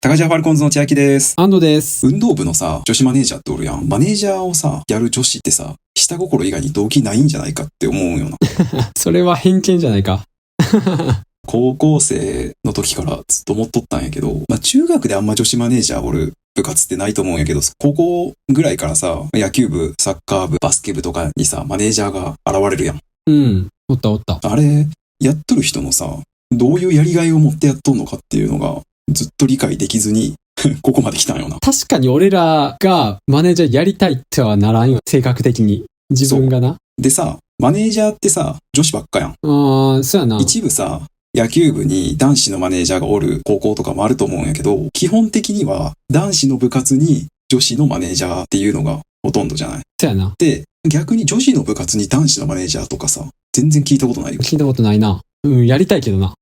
高島ファルコンズの千秋です。安藤です。運動部のさ、女子マネージャーっておるやん。マネージャーをさ、やる女子ってさ、下心以外に動機ないんじゃないかって思うよな。それは偏見じゃないか。高校生の時からずっと思っとったんやけど、中学であんま女子マネージャーおる部活ってないと思うんやけど、高校ぐらいからさ、野球部、サッカー部、バスケ部とかにさ、マネージャーが現れるやん。うん。おった。あれ、やっとる人のさ、どういうやりがいを持ってやっとんのかっていうのが、ずっと理解できずに、ここまで来たんよな。確かに俺らがマネージャーやりたいってはならんよ。性格的に。自分がな。でさ、マネージャーってさ、女子ばっかやん。そうやな。一部さ、野球部に男子のマネージャーがおる高校とかもあると思うんやけど、基本的には男子の部活に女子のマネージャーっていうのがほとんどじゃない。そうやな。で、逆に女子の部活に男子のマネージャーとかさ、全然聞いたことないよ。聞いたことないな。やりたいけどな。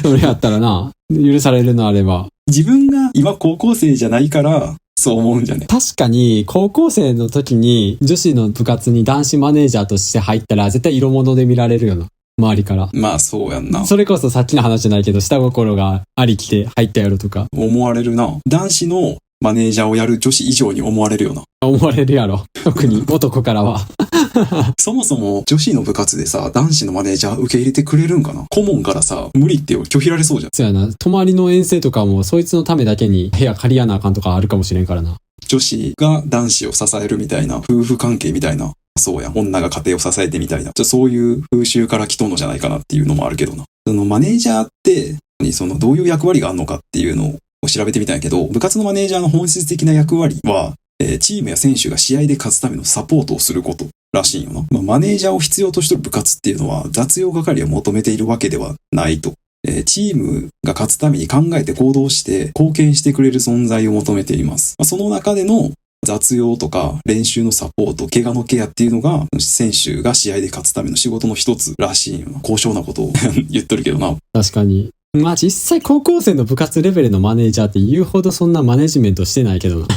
それやったらな、許されるのあれば。自分が今高校生じゃないから、そう思うんじゃね。確かに、高校生の時に女子の部活に男子マネージャーとして入ったら、絶対色物で見られるよな。周りから。まあそうやんな。それこそさっきの話じゃないけど、下心がありきで入ったやろとか。思われるな。男子のマネージャーをやる女子以上に思われるよな。思われるやろ。特に男からは。そもそも女子の部活でさ、男子のマネージャー受け入れてくれるんかな。顧問からさ、無理って拒否られそうじゃん。そうやな。泊まりの遠征とかも、そいつのためだけに部屋借りやなあかんとかあるかもしれんからな。女子が男子を支えるみたいな、夫婦関係みたいな。そうやん。女が家庭を支えてみたいな。そういう風習から来とんのじゃないかなっていうのもあるけどな。そのマネージャーって、どういう役割があるのかっていうのを調べてみたんやけど、部活のマネージャーの本質的な役割は、チームや選手が試合で勝つためのサポートをすることらしいよな。マネージャーを必要としている部活っていうのは雑用係を求めているわけではないと。チームが勝つために考えて行動して貢献してくれる存在を求めています。その中での雑用とか練習のサポート、怪我のケアっていうのが選手が試合で勝つための仕事の一つらしいよな。高尚なことを言っとるけどな。確かに。実際高校生の部活レベルのマネージャーって言うほどそんなマネジメントしてないけどな。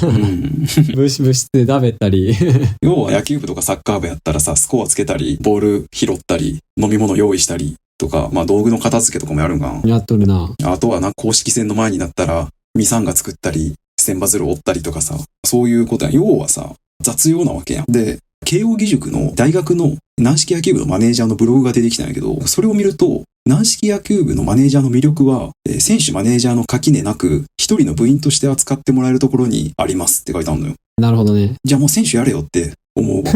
部室でだべったり。要は野球部とかサッカー部やったらさ、スコアつけたり、ボール拾ったり、飲み物用意したりとか、道具の片付けとかもやるんかな。やっとるな。あとは公式戦の前になったら、ミサンが作ったり、千羽鶴を折ったりとかさ、そういうことや。要はさ、雑用なわけやん。で、慶応義塾の大学の軟式野球部のマネージャーのブログが出てきたんやけど、それを見ると、軟式野球部のマネージャーの魅力は、選手マネージャーの垣根なく、一人の部員として扱ってもらえるところにありますって書いてあるのよ。なるほどね。じゃあもう選手やれよって思うわ。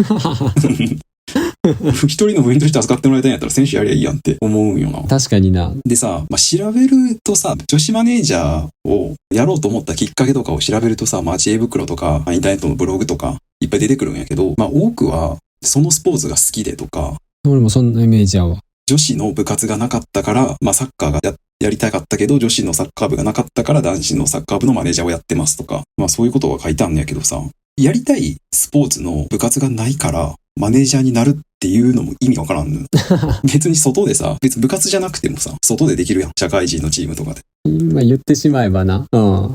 一人の部員として扱ってもらいたいんやったら選手やりゃいいやんって思うんよな。確かにな。でさ、調べるとさ、女子マネージャーをやろうと思ったきっかけとかを調べるとさ、知恵袋とか、インターネットのブログとか、いっぱい出てくるんやけど、多くは、そのスポーツが好きでとか、俺もそんなイメージやわ。女子の部活がなかったから、サッカーがやりたかったけど、女子のサッカー部がなかったから男子のサッカー部のマネージャーをやってますとか、そういうことが書いてあるんやけどさ、やりたいスポーツの部活がないから、マネージャーになるっていうのも意味わからんの。別に外でさ、別に部活じゃなくてもさ、外でできるやん。社会人のチームとかで。言ってしまえばな。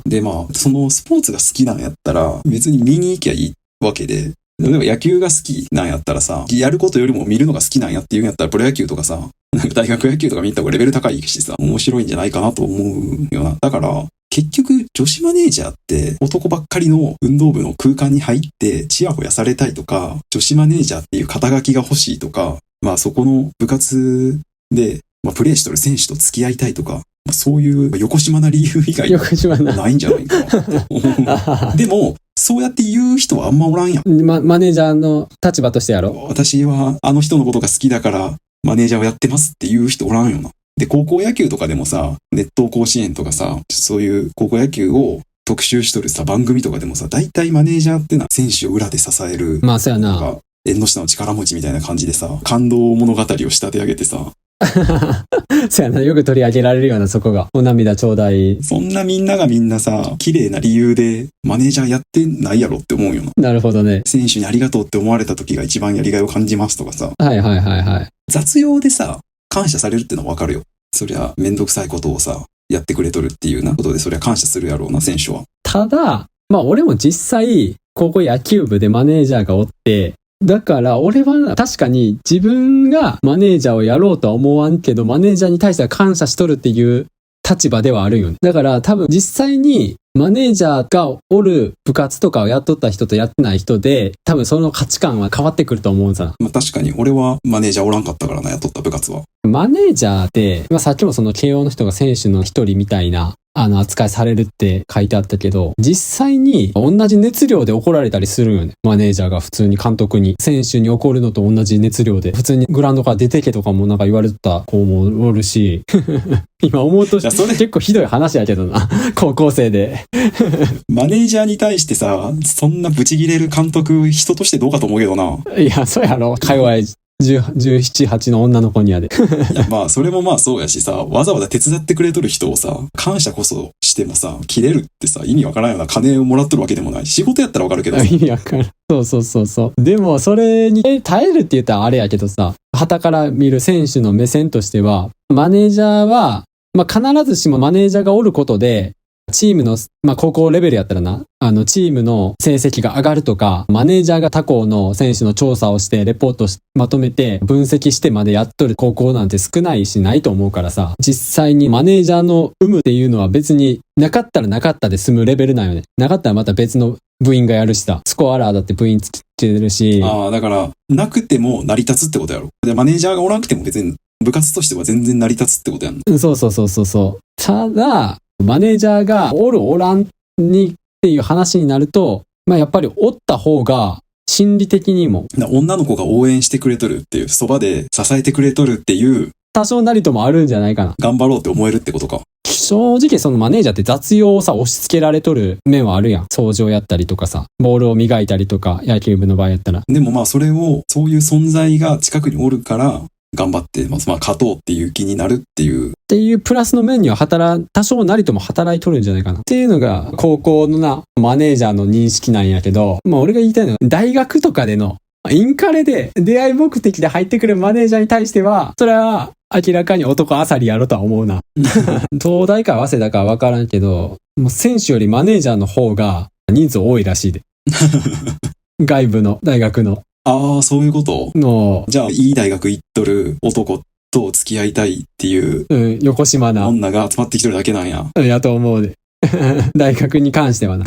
で、そのスポーツが好きなんやったら、別に見に行きゃいいわけで、例えば野球が好きなんやったらさ、やることよりも見るのが好きなんやっていうんやったら、プロ野球とかさ、大学野球とか見た方がレベル高いしさ、面白いんじゃないかなと思うよな。だから、結局、女子マネージャーって男ばっかりの運動部の空間に入ってチヤホヤされたいとか、女子マネージャーっていう肩書きが欲しいとか、そこの部活で、プレーしとる選手と付き合いたいとか、そういう横島な理由以外ないんじゃないかなと思う。でも、そうやって言う人はあんまおらんやん。マネージャーの立場としてやろ。私はあの人のことが好きだからマネージャーをやってますっていう人おらんよな。で、高校野球とかでもさ、熱湯甲子園とかさ、そういう高校野球を特集しとるさ、番組とかでもさ、大体マネージャーってのは選手を裏で支える。そうやな。縁の下の力持ちみたいな感じでさ、感動物語を仕立て上げてさ。そうやな、よく取り上げられるような、そこが。お涙ちょうだい。そんなみんながみんなさ、綺麗な理由でマネージャーやってないやろって思うよな。なるほどね。選手にありがとうって思われた時が一番やりがいを感じますとかさ。はい。雑用でさ、感謝されるってのはわかるよ。そりゃめんどくさいことをさ、やってくれとるっていうなことで、そりゃ感謝するやろうな、選手は。ただ、俺も実際、高校野球部でマネージャーがおって、だから俺は確かに自分がマネージャーをやろうとは思わんけど、マネージャーに対しては感謝しとるっていう立場ではあるよね。だから多分実際にマネージャーがおる部活とかをやっとった人とやってない人で、多分その価値観は変わってくると思うんさ。まあ確かに、俺はマネージャーおらんかったからな、雇った部活は。マネージャーって、まあさっきもその慶応の人が選手の一人みたいな、扱いされるって書いてあったけど、実際に同じ熱量で怒られたりするよね。マネージャーが普通に監督に、選手に怒るのと同じ熱量で、普通にグラウンドから出てけとかもなんか言われた子もおるし、今思うと結構ひどい話やけどな、高校生で。マネージャーに対してさ、そんなブチギレる監督、人としてどうかと思うけどな。いや、そうやろ。界隈17、8の女の子にやで。いや、まあ、それもまあそうやしさ、わざわざ手伝ってくれとる人をさ、感謝こそしてもさ、切れるってさ、意味わからんような金をもらっとるわけでもない。仕事やったらわかるけどさ。意味わからん。そう。でも、それに耐えるって言ったらあれやけどさ、傍から見る選手の目線としては、マネージャーは、まあ、必ずしもマネージャーがおることで、チームの、まあ、高校レベルやったらな、チームの成績が上がるとか、マネージャーが他校の選手の調査をして、レポートまとめて、分析してまでやっとる高校なんて少ないしないと思うからさ、実際にマネージャーの有無っていうのは別になかったらなかったで済むレベルなんよね。なかったらまた別の部員がやるしさ、スコアラーだって部員つけてるし。ああ、だから、なくても成り立つってことやろ。で、マネージャーがおらんくても別に部活としては全然成り立つってことやんの。そう。ただ、マネージャーがおるおらんにっていう話になると、まあやっぱりおった方が心理的にも。女の子が応援してくれとるっていう、そばで支えてくれとるっていう。多少なりともあるんじゃないかな。頑張ろうって思えるってことか。正直そのマネージャーって雑用をさ、押し付けられとる面はあるやん。掃除をやったりとかさ、ボールを磨いたりとか、野球部の場合やったら。でもまあそれを、そういう存在が近くにおるから、頑張って、まあ勝とうっていう気になるっていう。っていうプラスの面には多少なりとも働いとるんじゃないかな。っていうのが、高校のマネージャーの認識なんやけど、まあ俺が言いたいのは、大学とかでの、インカレで出会い目的で入ってくるマネージャーに対しては、それは明らかに男あさりやろとは思うな。東大か早稲田かわからんけど、もう選手よりマネージャーの方が人数多いらしいで。外部の大学の。ああ、そういうことの。じゃあ、いい大学行っとる男と付き合いたいっていう。横島な。女が集まってきとるだけなんや。やと思うで。大学に関してはな。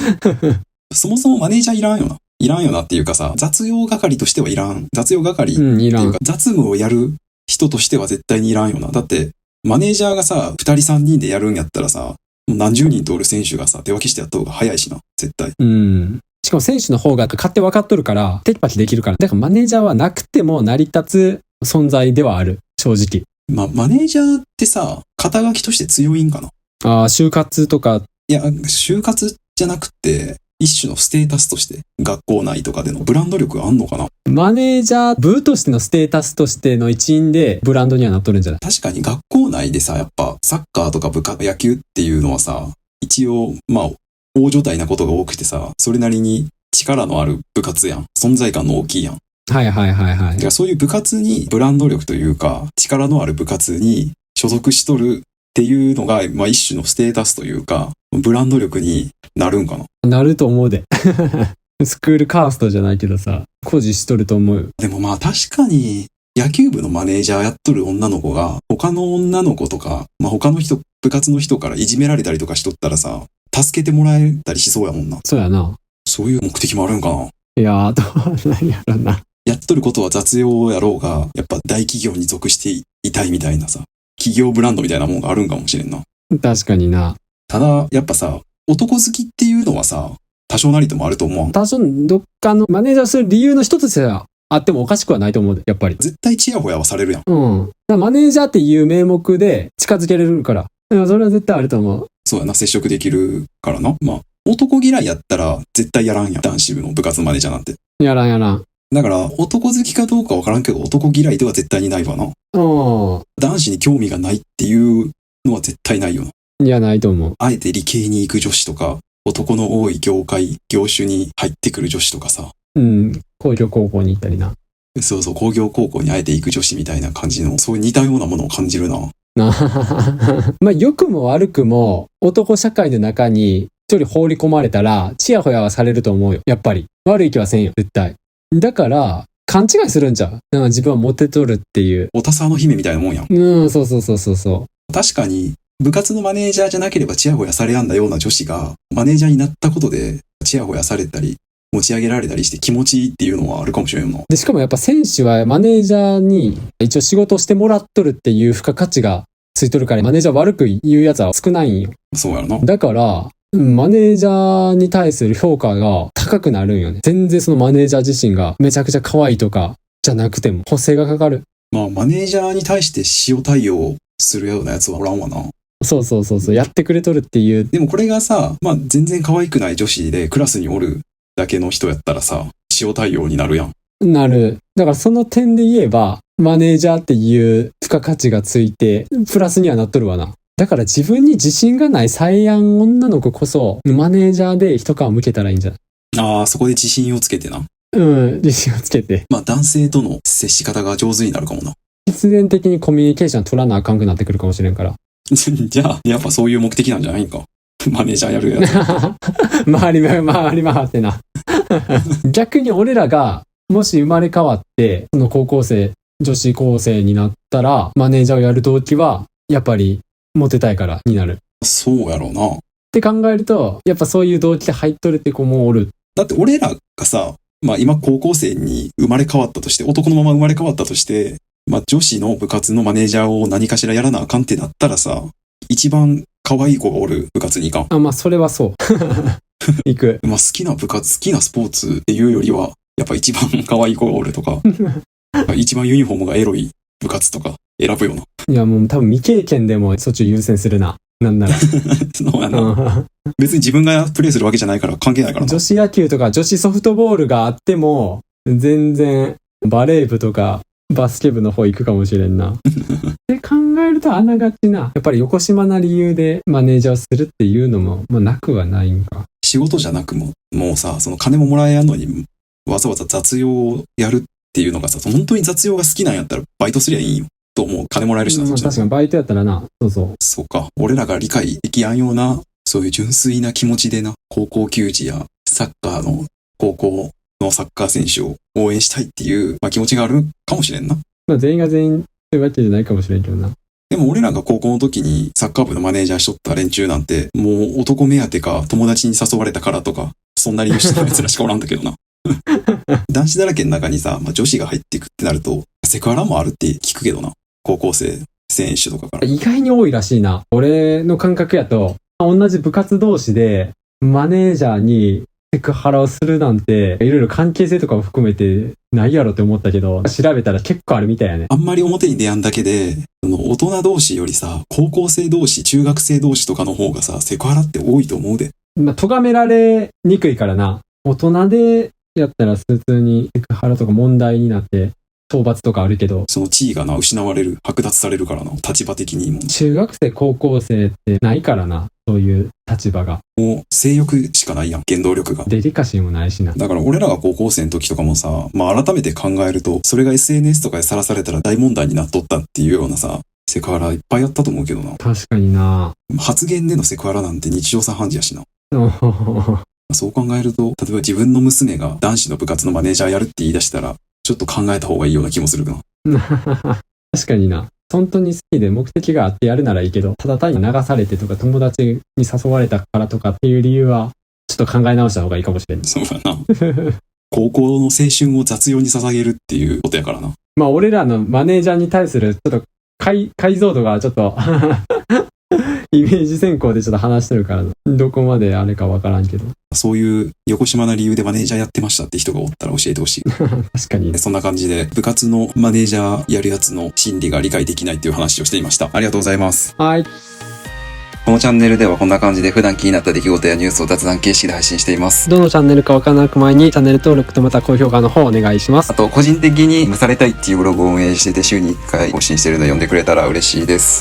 そもそもマネージャーいらんよな。いらんよなっていうかさ、雑用係としてはいらん。雑用係っていうか、雑務をやる人としては絶対にいらんよな。だって、マネージャーがさ、2人3人でやるんやったらさ、何十人とおる選手がさ、手分けしてやった方が早いしな。絶対。しかも選手の方が勝手分かっとるから、テキパキできるから。だからマネージャーはなくても成り立つ存在ではある。正直。マネージャーってさ、肩書きとして強いんかな？就活とか。いや、就活じゃなくて、一種のステータスとして、学校内とかでのブランド力があんのかな？マネージャー、部としてのステータスとしての一員で、ブランドにはなっとるんじゃない？確かに学校内でさ、やっぱ、サッカーとか野球っていうのはさ、一応、まあ、大所帯なことが多くてさ、それなりに力のある部活やん。存在感の大きいやん。はい。だからそういう部活にブランド力というか、力のある部活に所属しとるっていうのが、まあ一種のステータスというか、ブランド力になるんかな。なると思うで。スクールカーストじゃないけどさ、誇示しとると思うよ。でもまあ確かに、野球部のマネージャーやっとる女の子が、他の女の子とか、まあ他の人、部活の人からいじめられたりとかしとったらさ、助けてもらえたりしそうやもんな。そうやな。そういう目的もあるんかな。いやー、どうなんやろな。やっとることは雑用やろうが、やっぱ大企業に属していたいみたいなさ、企業ブランドみたいなもんがあるんかもしれんな。確かにな。ただ、やっぱさ、男好きっていうのはさ、多少なりともあると思う。多少どっかのマネージャーする理由の一つとしてはあってもおかしくはないと思うで、やっぱり。絶対チヤホヤはされるやん。だからマネージャーっていう名目で近づけれるから。それは絶対あると思う。そうやな、接触できるからな。まあ、男嫌いやったら絶対やらんやん。男子部の部活マネージャーなんて。やらん。だから、男好きかどうかわからんけど、男嫌いでは絶対にないわな。男子に興味がないっていうのは絶対ないよな。いや、ないと思う。あえて理系に行く女子とか、男の多い業種に入ってくる女子とかさ。工業高校に行ったりな。そう、工業高校にあえて行く女子みたいな感じの、そういう似たようなものを感じるな。まあ、良くも悪くも、男社会の中に一人放り込まれたら、チヤホヤはされると思うよ。やっぱり。悪い気はせんよ、絶対。だから、勘違いするんじゃん。自分はモテとるっていう。おたさの姫みたいなもんやん。そう。確かに、部活のマネージャーじゃなければチヤホヤされやんだような女子が、マネージャーになったことで、チヤホヤされたり、持ち上げられたりして気持ちいいっていうのはあるかもしれんな。で、しかもやっぱ選手はマネージャーに一応仕事をしてもらっとるっていう付加価値がついとるから、マネージャー悪く言うやつは少ないんよ。そうやろな。だから、マネージャーに対する評価が高くなるんよね。全然そのマネージャー自身がめちゃくちゃ可愛いとかじゃなくても補正がかかる。まあ、マネージャーに対して塩対応するようなやつはおらんわな。そうそうそうそう、やってくれとるっていう。でもこれがさ、まあ全然可愛くない女子でクラスにおるだけの人やったらさ、塩対応になるやん。なる。だからその点で言えば、マネージャーっていう付加価値がついて、プラスにはなっとるわな。だから自分に自信がない最安女の子こそ、マネージャーで一皮向けたらいいんじゃない？ああ、そこで自信をつけてな。うん、自信をつけて。まあ男性との接し方が上手になるかもな。必然的にコミュニケーション取らなあかんくなってくるかもしれんから。じゃあ、やっぱそういう目的なんじゃないんか。マネージャーやるやつ。回り回ってな。逆に俺らが、もし生まれ変わって、その高校生、女子高生になったら、マネージャーをやる動機は、やっぱり、モテたいからになる。っそうやろうな。て考えると、やっぱそういう動機で入っとるって子もおる。だって俺らがさ、まあ今高校生に生まれ変わったとして、男のまま生まれ変わったとして、まあ女子の部活のマネージャーを何かしらやらなあかんってなったらさ、一番可愛い子がおる部活に行かん。あ、まあそれはそう。行く。まあ好きな部活、好きなスポーツっていうよりは、やっぱ一番可愛い子がおるとか、一番ユニフォームがエロい部活とか選ぶよな。いやもう多分未経験でもそっちを優先するな。なんなら。そうやな。別に自分がプレイするわけじゃないから関係ないからな。女子野球とか女子ソフトボールがあっても、全然バレー部とかバスケ部の方行くかもしれんな。って考えるとあながちな。やっぱり横島な理由でマネージャーをするっていうのも、まあなくはないんか。仕事じゃなくもうさ、その金ももらえやんのに、わざわざ雑用をやるっていうのがさ、本当に雑用が好きなんやったらバイトすりゃいいんよ。と思う。金もらえるしな、まあ確かにバイトやったらな。そうそう。そうか。俺らが理解できやんような、そういう純粋な気持ちでな、高校球児やサッカーの高校のサッカー選手を応援したいっていう、まあ、気持ちがあるかもしれんな。まあ全員が全員というわけじゃないかもしれんけどな。でも俺らが高校の時にサッカー部のマネージャーしとった連中なんて、もう男目当てか友達に誘われたからとか、そんな理由してた奴らしかおらんだけどな。男子だらけの中にさ、まあ、女子が入っていくってなると、セクハラもあるって聞くけどな。高校生、選手とかから。意外に多いらしいな。俺の感覚やと、同じ部活同士でマネージャーにセクハラをするなんて、いろいろ関係性とかも含めてないやろって思ったけど、調べたら結構あるみたいやね。あんまり表に出やんだけで、大人同士よりさ、高校生同士、中学生同士とかの方がさ、セクハラって多いと思うで。まあ、咎められにくいからな。大人でやったら普通にセクハラとか問題になって、討伐とかあるけど、その地位がな、失われる、剥奪されるからな、立場的にも。中学生、高校生ってないからな、そういう立場が。もう、性欲しかないやん、原動力が。デリカシーもないしな。だから俺らが高校生の時とかもさ、まあ改めて考えると、それが SNS とかでさらされたら大問題になっとったっていうようなさ、セクハラいっぱいあったと思うけどな。確かにな。発言でのセクハラなんて日常茶飯事やしな。確そう考えると、例えば自分の娘が男子の部活のマネージャーやるって言い出したら、ちょっと考えた方がいいような気もするな。かにな。本当に好きで目的があってやるならいいけど、ただ単に流されてとか友達に誘われたからとかっていう理由は、ちょっと考え直した方がいいかもしれない。そうやな。高校の青春を雑用に捧げるっていうことやからな。まあ俺らのマネージャーに対するちょっと解像度がちょっとイメージ先行でちょっと話してるから、どこまであれかわからんけど。そういう横島な理由でマネージャーやってましたって人がおったら教えてほしい。確かに。そんな感じで部活のマネージャーやるやつの心理が理解できないっていう話をしていました。ありがとうございます。はい。このチャンネルではこんな感じで普段気になった出来事やニュースを雑談形式で配信しています。どのチャンネルかわからなく前にチャンネル登録とまた高評価の方お願いします。あと個人的に蒸されたいっていうブログを運営してて週に1回更新してるので読んでくれたら嬉しいです。